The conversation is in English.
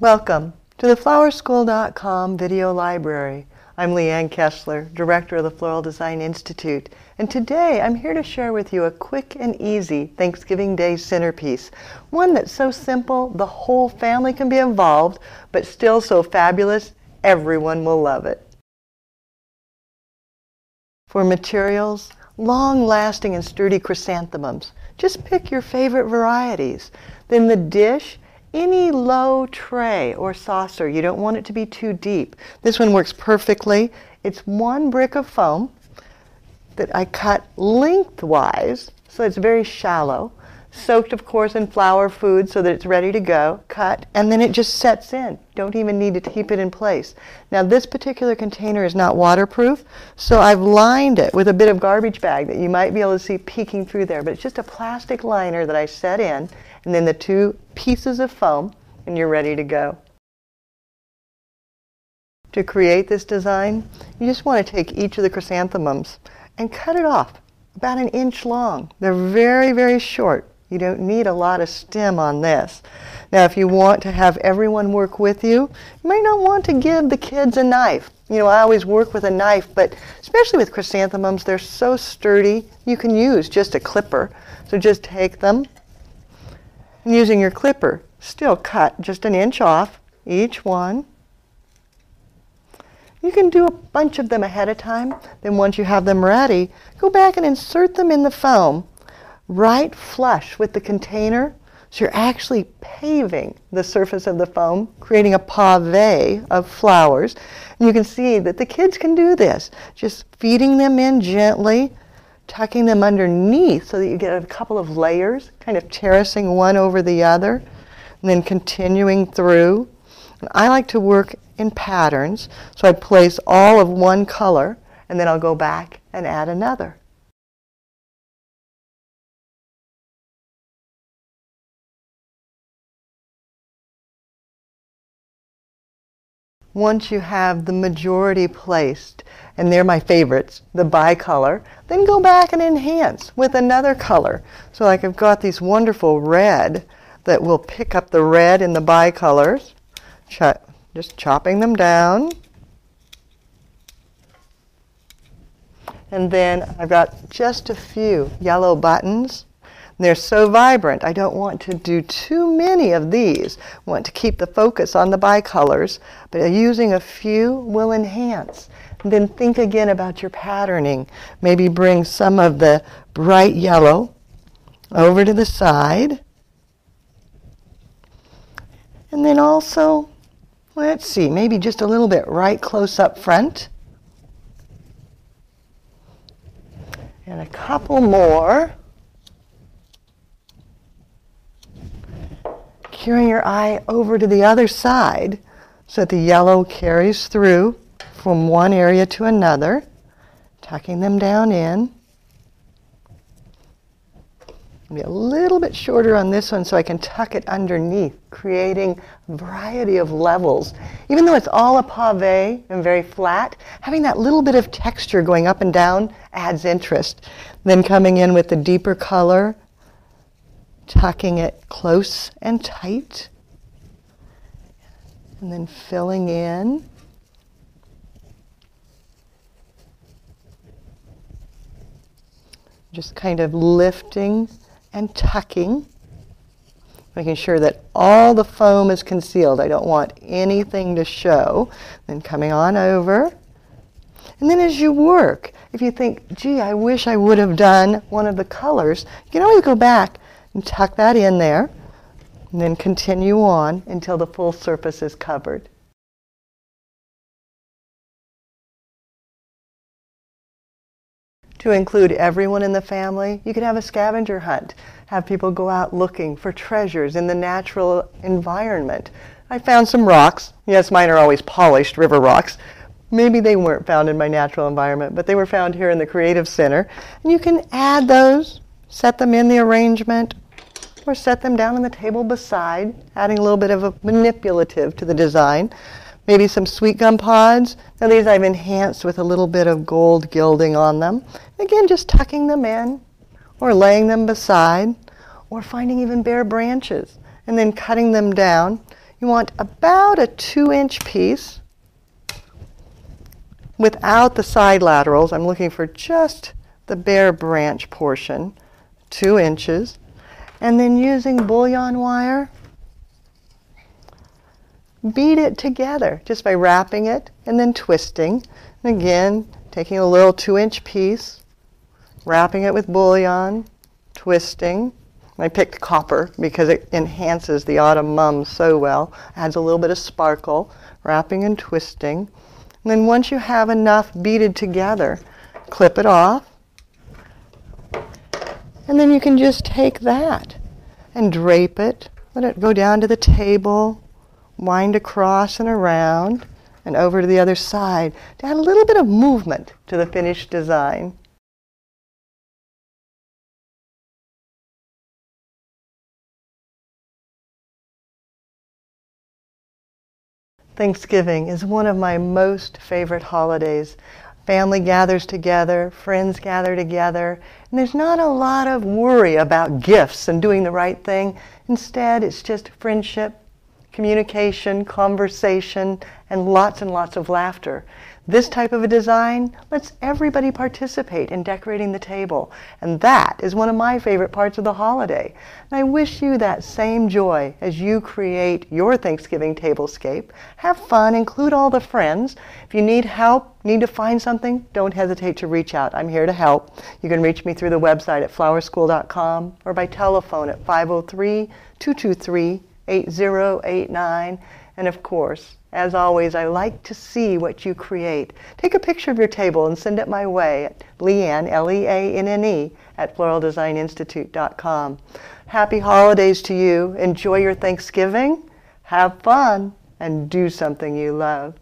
Welcome to the flowerschool.com video library. I'm Leanne Kessler, Director of the Floral Design Institute, and today I'm here to share with you a quick and easy Thanksgiving Day centerpiece. One that's so simple the whole family can be involved, but still so fabulous everyone will love it. For materials, long-lasting and sturdy chrysanthemums. Just pick your favorite varieties. Then the dish, any low tray or saucer. You don't want it to be too deep. This one works perfectly. It's one brick of foam that I cut lengthwise, so it's very shallow. Soaked, of course, in flour food so that it's ready to go. Cut, and then it just sets in. Don't even need to keep it in place. Now, this particular container is not waterproof, so I've lined it with a bit of garbage bag that you might be able to see peeking through there. But it's just a plastic liner that I set in, and then the two pieces of foam, and you're ready to go. To create this design, you just want to take each of the chrysanthemums and cut it off about 1 inch long. They're very, very short. You don't need a lot of stem on this. Now, if you want to have everyone work with you, you might not want to give the kids a knife. You know, I always work with a knife, but especially with chrysanthemums, they're so sturdy, you can use just a clipper. So just take them, and using your clipper, still cut just 1 inch off each one. You can do a bunch of them ahead of time. Then once you have them ready, go back and insert them in the foam right flush with the container. So you're actually paving the surface of the foam, creating a pavé of flowers. And you can see that the kids can do this. Just feeding them in gently, tucking them underneath so that you get a couple of layers, kind of terracing one over the other, and then continuing through. And I like to work in patterns, so I place all of one color, and then I'll go back and add another. Once you have the majority placed, and they're my favorites, the bicolor, then go back and enhance with another color. So like I've got these wonderful red that will pick up the red in the bicolors. Just chopping them down. And then I've got just a few yellow buttons. They're so vibrant, I don't want to do too many of these. I want to keep the focus on the bicolors, but using a few will enhance. And then think again about your patterning. Maybe bring some of the bright yellow over to the side. And then also, let's see, maybe just a little bit right close up front. And a couple more. Carrying your eye over to the other side so that the yellow carries through from one area to another, tucking them down in. Be a little bit shorter on this one so I can tuck it underneath, creating a variety of levels. Even though it's all a pavé and very flat, having that little bit of texture going up and down adds interest. Then coming in with the deeper color, tucking it close and tight, and then filling in. Just kind of lifting and tucking, making sure that all the foam is concealed. I don't want anything to show. Then coming on over. And then as you work, if you think, gee, I wish I would have done one of the colors, you can always go back and tuck that in there, and then continue on until the full surface is covered. To include everyone in the family, you could have a scavenger hunt. Have people go out looking for treasures in the natural environment. I found some rocks. Yes, mine are always polished river rocks. Maybe they weren't found in my natural environment, but they were found here in the Creative Center. And you can add those, set them in the arrangement, or set them down on the table beside, adding a little bit of a manipulative to the design. Maybe some sweet gum pods. Now these I've enhanced with a little bit of gold gilding on them. Again, just tucking them in, or laying them beside, or finding even bare branches, and then cutting them down. You want about a 2-inch piece without the side laterals. I'm looking for just the bare branch portion, 2 inches. And then using bouillon wire, bead it together just by wrapping it and then twisting. And again, taking a little 2-inch piece, wrapping it with bouillon, twisting. I picked copper because it enhances the autumn mums so well. Adds a little bit of sparkle, wrapping and twisting. And then once you have enough beaded together, clip it off. And then you can just take that and drape it. Let it go down to the table, wind across and around, and over to the other side to add a little bit of movement to the finished design. Thanksgiving is one of my most favorite holidays. Family gathers together, friends gather together, and there's not a lot of worry about gifts and doing the right thing. Instead, it's just friendship, communication, conversation, and lots of laughter. This type of a design lets everybody participate in decorating the table, and that is one of my favorite parts of the holiday. And I wish you that same joy as you create your Thanksgiving tablescape. Have fun, include all the friends. If you need help, need to find something, don't hesitate to reach out. I'm here to help. You can reach me through the website at flowerschool.com or by telephone at 503-223-8089. And of course, as always, I like to see what you create. Take a picture of your table and send it my way at Leanne, Leanne, at floraldesigninstitute.com. Happy holidays to you. Enjoy your Thanksgiving. Have fun and do something you love.